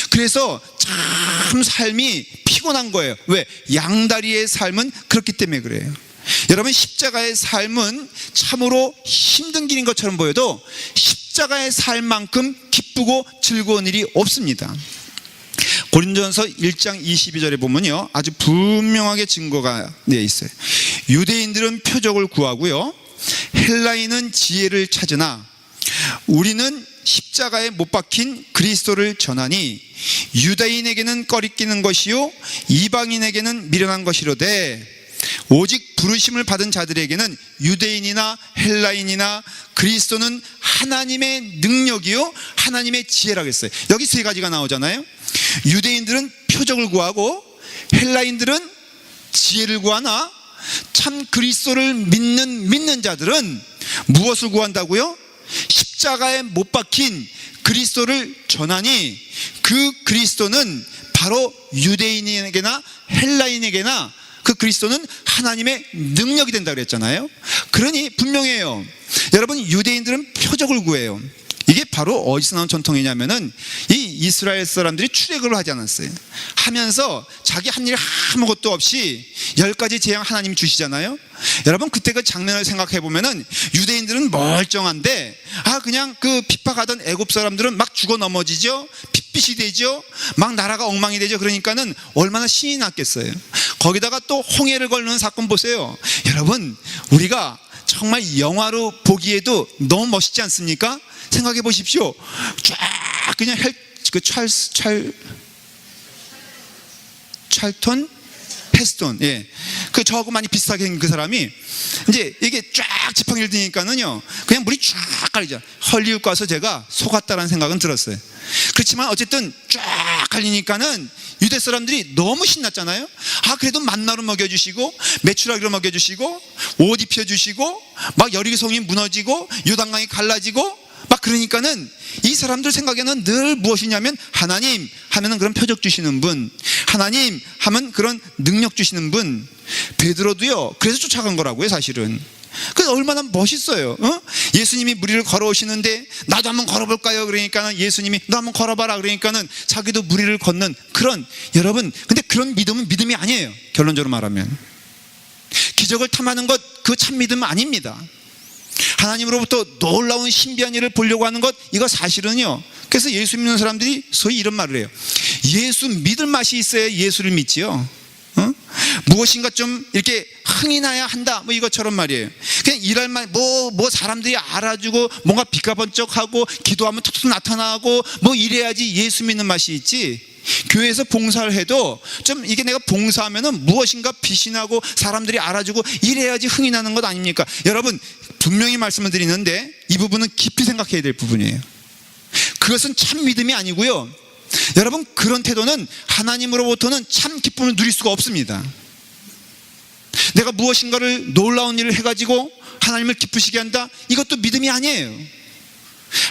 그래서 참 삶이 피곤한 거예요. 왜? 양다리의 삶은 그렇기 때문에 그래요. 여러분 십자가의 삶은 참으로 힘든 길인 것처럼 보여도 십자가의 삶만큼 기쁘고 즐거운 일이 없습니다. 고린도전서 1장 22절에 보면요 아주 분명하게 증거가 되어 있어요. 유대인들은 표적을 구하고요 헬라인은 지혜를 찾으나 우리는 십자가에 못 박힌 그리스도를 전하니 유대인에게는 꺼리끼는 것이요 이방인에게는 미련한 것이로되 오직 부르심을 받은 자들에게는 유대인이나 헬라인이나 그리스도는 하나님의 능력이요 하나님의 지혜라고 했어요. 여기 세 가지가 나오잖아요. 유대인들은 표적을 구하고 헬라인들은 지혜를 구하나 참 그리스도를 믿는 자들은 무엇을 구한다고요? 십자가에 못 박힌 그리스도를 전하니 그 그리스도는 바로 유대인에게나 헬라인에게나 그 그리스도는 하나님의 능력이 된다 그랬잖아요. 그러니 분명해요. 여러분, 유대인들은 표적을 구해요. 이게 바로 어디서 나온 전통이냐면은 이 이스라엘 사람들이 출애굽을 하지 않았어요. 하면서 자기 한 일 아무것도 없이 10가지 재앙 하나님이 주시잖아요. 여러분, 그때 그 장면을 생각해 보면은 유대인들은 멀쩡한데 그냥 그 핍박하던 애굽 사람들은 막 죽어 넘어지죠. 핏빛이 되죠. 막 나라가 엉망이 되죠. 그러니까는 얼마나 신이 났겠어요. 거기다가 또 홍해를 건너는 사건 보세요. 여러분, 우리가 정말 영화로 보기에도 너무 멋있지 않습니까? 생각해 보십시오. 쫙 그냥 찰턴 헤스톤, 그 저하고 많이 비슷하게 생긴 그 사람이 이제 이게 쫙 지팡이를 드니까는요, 그냥 물이 쫙 깔리죠. 헐리우드 가서 제가 속았다라는 생각은 들었어요. 그렇지만 어쨌든 쫙 깔리니까는 유대 사람들이 너무 신났잖아요. 그래도 만나로 먹여주시고 메추라기로 먹여주시고 옷 입혀주시고 막 여리고성이 무너지고 요단강이 갈라지고 막 그러니까는 이 사람들 생각에는 늘 무엇이냐면 하나님 하면은 그런 표적 주시는 분, 하나님 하면 그런 능력 주시는 분. 베드로도요 그래서 쫓아간 거라고요. 사실은 그 얼마나 멋있어요. 예수님이 무리를 걸어오시는데 나도 한번 걸어볼까요? 그러니까는 예수님이 너 한번 걸어봐라. 그러니까는 자기도 무리를 걷는 그런, 여러분, 근데 그런 믿음은 믿음이 아니에요. 결론적으로 말하면 기적을 탐하는 것, 그 참 믿음은 아닙니다. 하나님으로부터 놀라운 신비한 일을 보려고 하는 것, 이거 사실은요, 그래서 예수 믿는 사람들이 소위 이런 말을 해요. 예수 믿을 맛이 있어야 예수를 믿지요. 무엇인가 좀 이렇게 흥이 나야 한다, 뭐 이것처럼 말이에요. 그냥 일할 말, 뭐 사람들이 알아주고 뭔가 빛가 번쩍하고 기도하면 툭툭 나타나고 뭐 이래야지 예수 믿는 맛이 있지. 교회에서 봉사를 해도 좀 이게 내가 봉사하면은 무엇인가 빛이 나고 사람들이 알아주고 이래야지 흥이 나는 것 아닙니까? 여러분, 분명히 말씀을 드리는데 이 부분은 깊이 생각해야 될 부분이에요. 그것은 참 믿음이 아니고요, 여러분, 그런 태도는 하나님으로부터는 참 기쁨을 누릴 수가 없습니다. 내가 무엇인가를 놀라운 일을 해가지고 하나님을 기쁘시게 한다, 이것도 믿음이 아니에요.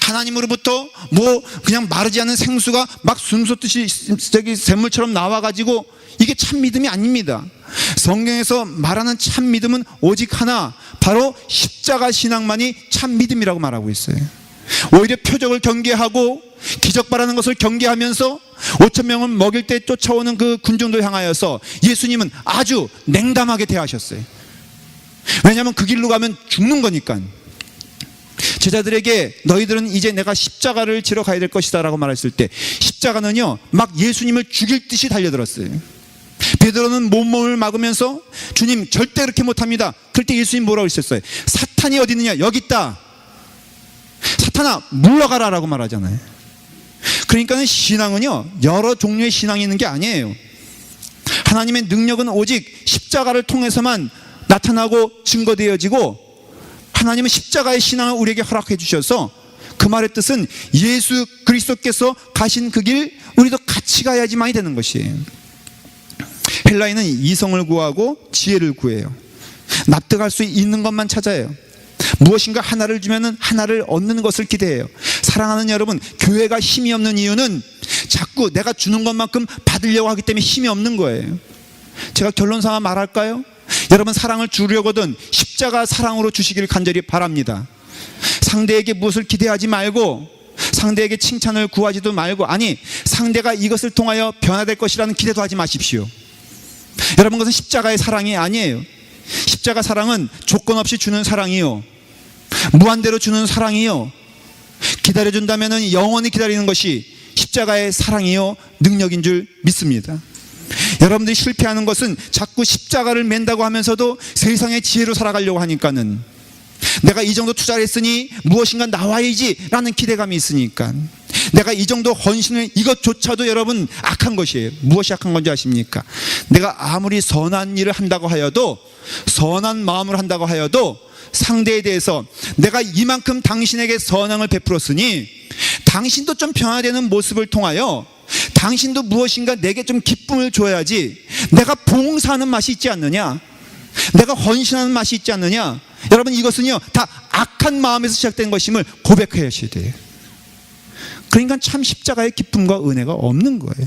하나님으로부터 뭐 그냥 마르지 않은 생수가 막 숨솟듯이 저기 샘물처럼 나와가지고 이게 참 믿음이 아닙니다. 성경에서 말하는 참 믿음은 오직 하나, 바로 십자가 신앙만이 참 믿음이라고 말하고 있어요. 오히려 표적을 경계하고 기적 바라는 것을 경계하면서 5,000명을 먹일 때 쫓아오는 그 군중들 향하여서 예수님은 아주 냉담하게 대하셨어요. 왜냐하면 그 길로 가면 죽는 거니까. 제자들에게 너희들은 이제 내가 십자가를 지러 가야 될 것이다 라고 말했을 때 십자가는요 막 예수님을 죽일 듯이 달려들었어요. 베드로는 몸을 막으면서 주님 절대 그렇게 못합니다. 그럴 때 예수님 뭐라고 했었어요? 사탄이 어디 있느냐? 여기 있다. 사탄아 물러가라 라고 말하잖아요. 그러니까 신앙은요 여러 종류의 신앙이 있는 게 아니에요. 하나님의 능력은 오직 십자가를 통해서만 나타나고 증거되어지고, 하나님은 십자가의 신앙을 우리에게 허락해 주셔서 그 말의 뜻은 예수 그리스도께서 가신 그 길 우리도 같이 가야지만이 되는 것이에요. 헬라인은 이성을 구하고 지혜를 구해요. 납득할 수 있는 것만 찾아요. 무엇인가 하나를 주면은 하나를 얻는 것을 기대해요. 사랑하는 여러분, 교회가 힘이 없는 이유는 자꾸 내가 주는 것만큼 받으려고 하기 때문에 힘이 없는 거예요. 제가 결론 삼아 말할까요? 여러분, 사랑을 주려거든 십자가 사랑으로 주시기를 간절히 바랍니다. 상대에게 무엇을 기대하지 말고, 상대에게 칭찬을 구하지도 말고, 아니 상대가 이것을 통하여 변화될 것이라는 기대도 하지 마십시오. 여러분, 그것은 십자가의 사랑이 아니에요. 십자가 사랑은 조건 없이 주는 사랑이요, 무한대로 주는 사랑이요, 기다려준다면 영원히 기다리는 것이 십자가의 사랑이요 능력인 줄 믿습니다. 여러분들이 실패하는 것은 자꾸 십자가를 맨다고 하면서도 세상의 지혜로 살아가려고 하니까는, 내가 이 정도 투자를 했으니 무엇인가 나와야지 라는 기대감이 있으니까, 내가 이 정도 헌신을, 이것조차도 여러분 악한 것이에요. 무엇이 악한 건지 아십니까? 내가 아무리 선한 일을 한다고 하여도, 선한 마음을 한다고 하여도 상대에 대해서 내가 이만큼 당신에게 선행을 베풀었으니 당신도 좀 변화되는 모습을 통하여 당신도 무엇인가 내게 좀 기쁨을 줘야지, 내가 봉사하는 맛이 있지 않느냐, 내가 헌신하는 맛이 있지 않느냐. 여러분, 이것은요 다 악한 마음에서 시작된 것임을 고백하셔야 돼요. 그러니까 참 십자가의 기쁨과 은혜가 없는 거예요.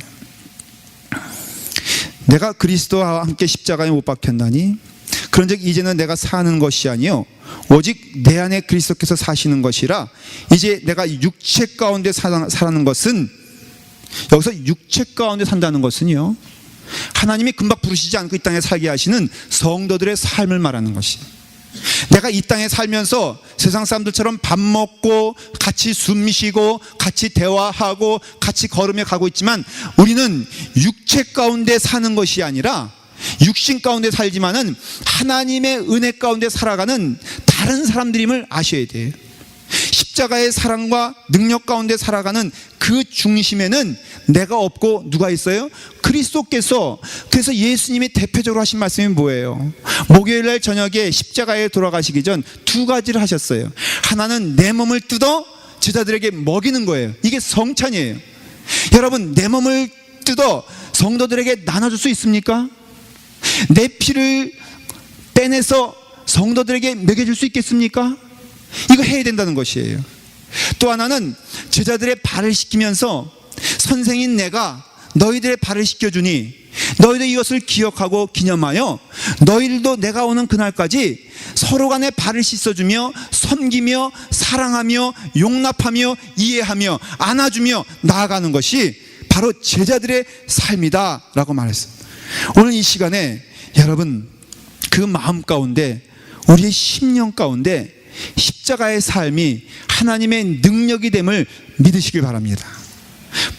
내가 그리스도와 함께 십자가에 못 박혔나니 그런즉 이제는 내가 사는 것이 아니요 오직 내 안에 그리스도께서 사시는 것이라. 이제 내가 육체 가운데 사는 것은, 여기서 육체 가운데 산다는 것은요, 하나님이 금방 부르시지 않고 이 땅에 살게 하시는 성도들의 삶을 말하는 것이에요. 내가 이 땅에 살면서 세상 사람들처럼 밥 먹고 같이 숨 쉬고 같이 대화하고 같이 걸으며 가고 있지만, 우리는 육체 가운데 사는 것이 아니라 육신 가운데 살지만은 하나님의 은혜 가운데 살아가는 다른 사람들임을 아셔야 돼요. 십자가의 사랑과 능력 가운데 살아가는 그 중심에는 내가 없고 누가 있어요? 그리스도께서. 그래서 예수님이 대표적으로 하신 말씀이 뭐예요? 목요일날 저녁에 십자가에 돌아가시기 전 두 가지를 하셨어요. 하나는 내 몸을 뜯어 제자들에게 먹이는 거예요. 이게 성찬이에요. 여러분, 내 몸을 뜯어 성도들에게 나눠줄 수 있습니까? 내 피를 빼내서 성도들에게 먹여줄 수 있겠습니까? 이거 해야 된다는 것이에요. 또 하나는 제자들의 발을 씻기면서 선생인 내가 너희들의 발을 씻겨주니 너희도 이것을 기억하고 기념하여 너희들도 내가 오는 그날까지 서로 간에 발을 씻어주며 섬기며 사랑하며 용납하며 이해하며 안아주며 나아가는 것이 바로 제자들의 삶이다 라고 말했습니다. 오늘 이 시간에 여러분, 그 마음 가운데, 우리의 심령 가운데 십자가의 삶이 하나님의 능력이 됨을 믿으시길 바랍니다.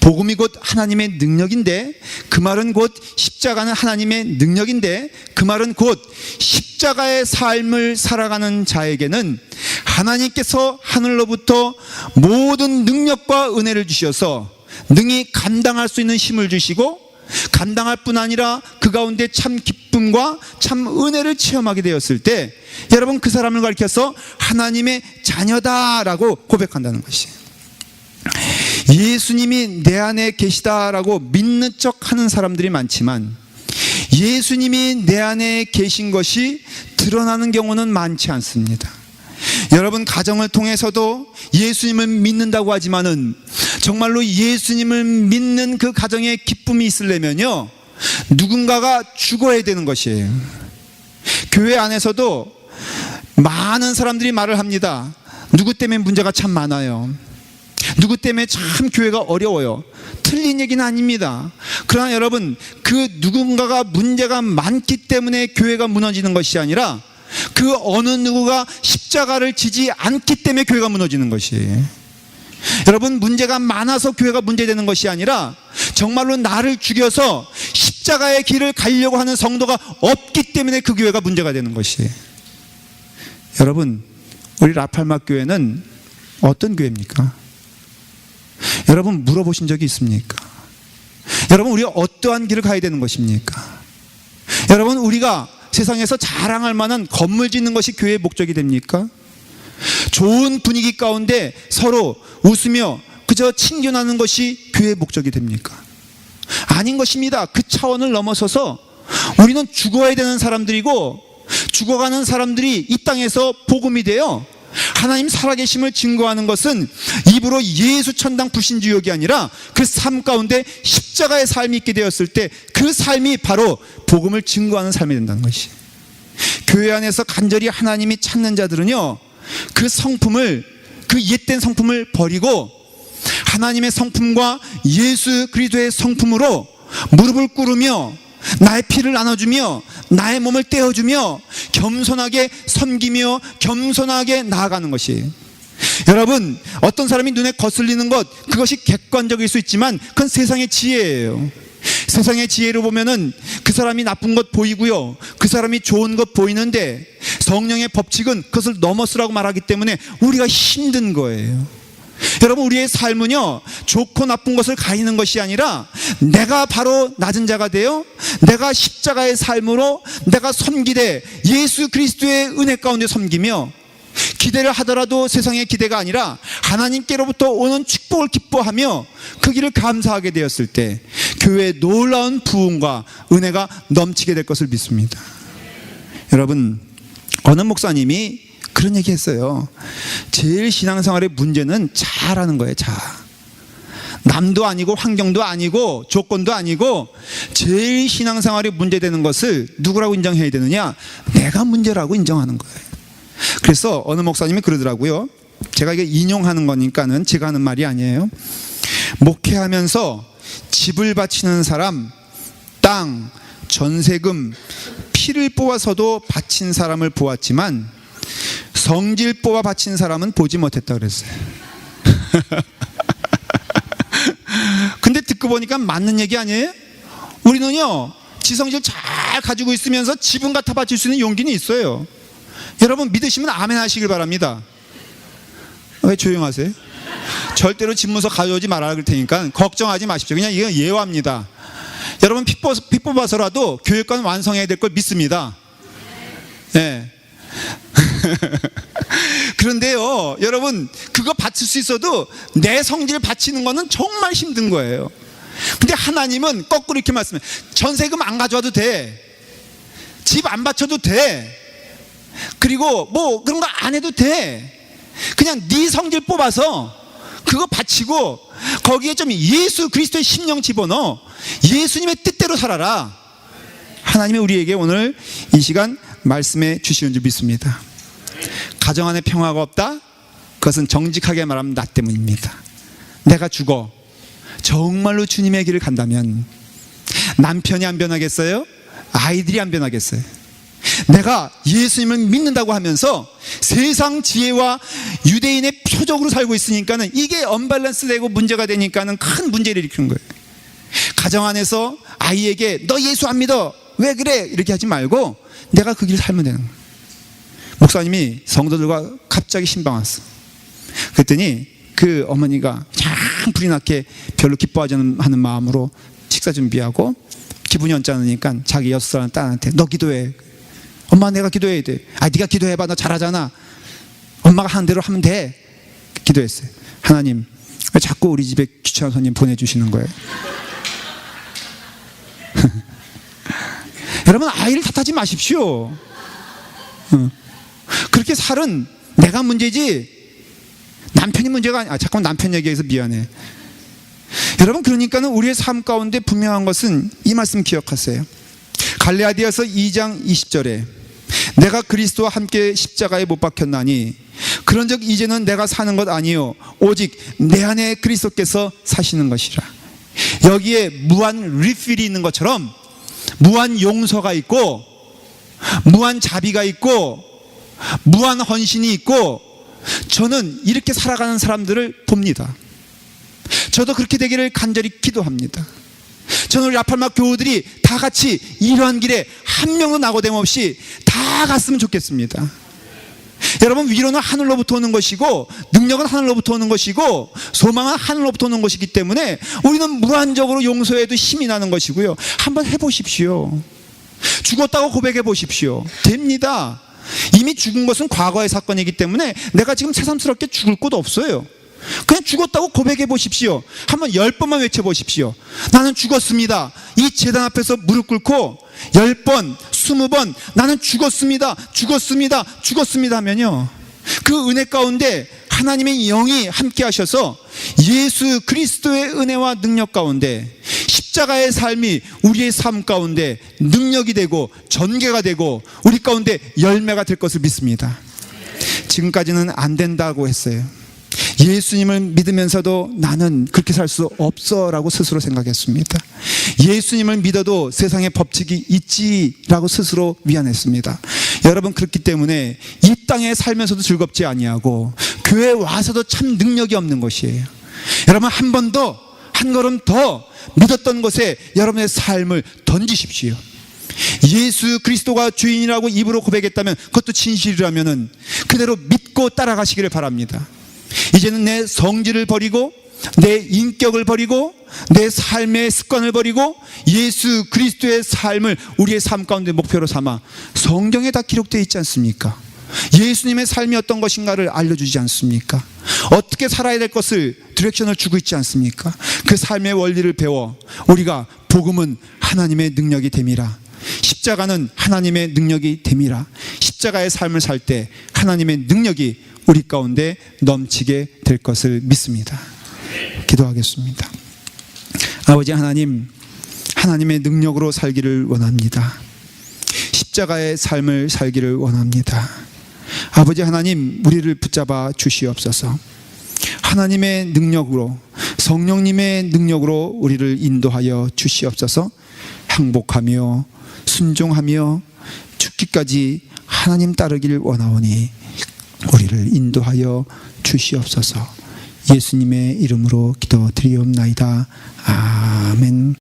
복음이 곧 하나님의 능력인데, 그 말은 곧 십자가는 하나님의 능력인데, 그 말은 곧 십자가의 삶을 살아가는 자에게는 하나님께서 하늘로부터 모든 능력과 은혜를 주셔서 능히 감당할 수 있는 힘을 주시고, 감당할 뿐 아니라 그 가운데 참 기쁨과 참 은혜를 체험하게 되었을 때, 여러분, 그 사람을 가리켜서 하나님의 자녀다라고 고백한다는 것이에요. 예수님이 내 안에 계시다라고 믿는 척 하는 사람들이 많지만, 예수님이 내 안에 계신 것이 드러나는 경우는 많지 않습니다. 여러분, 가정을 통해서도 예수님을 믿는다고 하지만은 정말로 예수님을 믿는 그 가정에 기쁨이 있으려면요, 누군가가 죽어야 되는 것이에요. 교회 안에서도 많은 사람들이 말을 합니다. 누구 때문에 문제가 참 많아요. 누구 때문에 참 교회가 어려워요. 틀린 얘기는 아닙니다. 그러나 여러분, 그 누군가가 문제가 많기 때문에 교회가 무너지는 것이 아니라 그 어느 누구가 십자가를 지지 않기 때문에 교회가 무너지는 것이에요. 여러분, 문제가 많아서 교회가 문제되는 것이 아니라 정말로 나를 죽여서 십자가의 길을 가려고 하는 성도가 없기 때문에 그 교회가 문제가 되는 것이에요. 여러분, 우리 라팔마 교회는 어떤 교회입니까? 여러분, 물어보신 적이 있습니까? 여러분, 우리가 어떠한 길을 가야 되는 것입니까? 여러분, 우리가 세상에서 자랑할 만한 건물 짓는 것이 교회의 목적이 됩니까? 좋은 분위기 가운데 서로 웃으며 그저 친견하는 것이 교회의 목적이 됩니까? 아닌 것입니다. 그 차원을 넘어서서 우리는 죽어야 되는 사람들이고, 죽어가는 사람들이 이 땅에서 복음이 되어 하나님 살아계심을 증거하는 것은 입으로 예수 천당 불신주역이 아니라 그 삶 가운데 십자가의 삶이 있게 되었을 때 그 삶이 바로 복음을 증거하는 삶이 된다는 것이. 교회 안에서 간절히 하나님이 찾는 자들은요, 그 성품을, 그 옛된 성품을 버리고 하나님의 성품과 예수 그리스도의 성품으로 무릎을 꿇으며 나의 피를 나눠주며 나의 몸을 떼어주며 겸손하게 섬기며 겸손하게 나아가는 것이에요. 여러분, 어떤 사람이 눈에 거슬리는 것, 그것이 객관적일 수 있지만 그건 세상의 지혜예요. 세상의 지혜로 보면은 그 사람이 나쁜 것 보이고요, 그 사람이 좋은 것 보이는데 성령의 법칙은 그것을 넘어서라고 말하기 때문에 우리가 힘든 거예요. 여러분, 우리의 삶은요, 좋고 나쁜 것을 가리는 것이 아니라 내가 바로 낮은 자가 되어 내가 십자가의 삶으로 내가 섬기되 예수 그리스도의 은혜 가운데 섬기며, 기대를 하더라도 세상의 기대가 아니라 하나님께로부터 오는 축복을 기뻐하며 그 길을 감사하게 되었을 때 교회에 놀라운 부흥과 은혜가 넘치게 될 것을 믿습니다. 여러분, 어느 목사님이 그런 얘기 했어요. 제일 신앙생활의 문제는 자라는 거예요. 남도 아니고 환경도 아니고 조건도 아니고 제일 신앙생활이 문제되는 것을 누구라고 인정해야 되느냐? 내가 문제라고 인정하는 거예요. 그래서 어느 목사님이 그러더라고요. 제가 이게 인용하는 거니까는 제가 하는 말이 아니에요. 목회하면서 집을 바치는 사람, 땅, 전세금, 피를 뽑아서도 바친 사람을 보았지만 성질 뽑아 바친 사람은 보지 못했다 그랬어요. 근데 듣고 보니까 맞는 얘기 아니에요? 우리는요, 지성질 잘 가지고 있으면서 지분 갖다 바칠 수 있는 용기는 있어요. 여러분 믿으시면 아멘 하시길 바랍니다. 왜 조용하세요? 절대로 집문서 가져오지 말아라 그럴 테니까 걱정하지 마십시오. 그냥 이건 예화입니다. 여러분 피 뽑아서라도 교육관 완성해야 될 걸 믿습니다. 네. 그런데요, 여러분 그거 바칠 수 있어도 내 성질 바치는 거는 정말 힘든 거예요. 근데 하나님은 거꾸로 이렇게 말씀해. 전세금 안 가져와도 돼. 집 안 바쳐도 돼. 그리고 뭐 그런 거 안 해도 돼. 그냥 네 성질 뽑아서 그거 바치고 거기에 좀 예수 그리스도의 심령 집어넣어. 예수님의 뜻대로 살아라. 하나님이 우리에게 오늘 이 시간 말씀해 주시는 줄 믿습니다. 가정 안에 평화가 없다? 그것은 정직하게 말하면 나 때문입니다. 내가 죽어 정말로 주님의 길을 간다면 남편이 안 변하겠어요? 아이들이 안 변하겠어요? 내가 예수님을 믿는다고 하면서 세상 지혜와 유대인의 표적으로 살고 있으니까는 이게 언밸런스 되고 문제가 되니까는 큰 문제를 일으키는 거예요. 가정 안에서 아이에게 너 예수 안 믿어 왜 그래 이렇게 하지 말고 내가 그 길을 살면 되는 거예요. 목사님이 성도들과 갑자기 신방 왔어. 그랬더니 그 어머니가 참 불이 나게 별로 기뻐하지 않는 마음으로 식사 준비하고 기분이 언짢으니까 자기 6살 딸한테 너 기도해. 엄마 내가 기도해야 돼. 아 네가 기도해봐. 너 잘하잖아. 엄마가 하는 대로 하면 돼. 기도했어요. 하나님 왜 자꾸 우리 집에 귀찮은 손님 보내주시는 거예요? 여러분 아이를 탓하지 마십시오. 그렇게 살은 내가 문제지 남편이 문제가 아니야. 잠깐만 남편 얘기해서 미안해. 여러분 그러니까는 우리의 삶 가운데 분명한 것은 이 말씀 기억하세요. 갈라디아서 2장 20절에 내가 그리스도와 함께 십자가에 못 박혔나니 그런즉 이제는 내가 사는 것 아니요 오직 내 안에 그리스도께서 사시는 것이라. 여기에 무한 리필이 있는 것처럼 무한 용서가 있고 무한 자비가 있고 무한 헌신이 있고 저는 이렇게 살아가는 사람들을 봅니다. 저도 그렇게 되기를 간절히 기도합니다. 저는 우리 라팔막 교우들이 다 같이 이러한 길에 한 명도 낙오됨 없이 다 갔으면 좋겠습니다. 여러분 위로는 하늘로부터 오는 것이고 능력은 하늘로부터 오는 것이고 소망은 하늘로부터 오는 것이기 때문에 우리는 무한적으로 용서해도 힘이 나는 것이고요. 한번 해보십시오. 죽었다고 고백해 보십시오. 됩니다. 이미 죽은 것은 과거의 사건이기 때문에 내가 지금 새삼스럽게 죽을 곳 없어요. 그냥 죽었다고 고백해 보십시오. 한번 10번만 외쳐보십시오. 나는 죽었습니다. 이 제단 앞에서 무릎 꿇고 10번, 20번 나는 죽었습니다. 죽었습니다. 죽었습니다 하면요, 그 은혜 가운데 하나님의 영이 함께 하셔서 예수 그리스도의 은혜와 능력 가운데 십자가의 삶이 우리의 삶 가운데 능력이 되고 전개가 되고 우리 가운데 열매가 될 것을 믿습니다. 지금까지는 안 된다고 했어요. 예수님을 믿으면서도 나는 그렇게 살 수 없어 라고 스스로 생각했습니다. 예수님을 믿어도 세상에 법칙이 있지라고 스스로 미안했습니다. 여러분 그렇기 때문에 이 땅에 살면서도 즐겁지 아니하고 교회에 와서도 참 능력이 없는 것이에요. 여러분 한 번 더, 한 걸음 더 믿었던 것에 여러분의 삶을 던지십시오. 예수 그리스도가 주인이라고 입으로 고백했다면 그것도 진실이라면 그대로 믿고 따라가시기를 바랍니다. 이제는 내 성질을 버리고 내 인격을 버리고 내 삶의 습관을 버리고 예수 그리스도의 삶을 우리의 삶 가운데 목표로 삼아 성경에 다 기록되어 있지 않습니까? 예수님의 삶이 어떤 것인가를 알려주지 않습니까? 어떻게 살아야 될 것을 디렉션을 주고 있지 않습니까? 그 삶의 원리를 배워 우리가 복음은 하나님의 능력이 됨이라, 십자가는 하나님의 능력이 됨이라, 십자가의 삶을 살 때 하나님의 능력이 우리 가운데 넘치게 될 것을 믿습니다. 기도하겠습니다. 아버지 하나님, 하나님의 능력으로 살기를 원합니다. 십자가의 삶을 살기를 원합니다. 아버지 하나님, 우리를 붙잡아 주시옵소서. 하나님의 능력으로, 성령님의 능력으로 우리를 인도하여 주시옵소서. 항복하며 순종하며 죽기까지 하나님 따르기를 원하오니 우리를 인도하여 주시옵소서. 예수님의 이름으로 기도드리옵나이다. 아멘.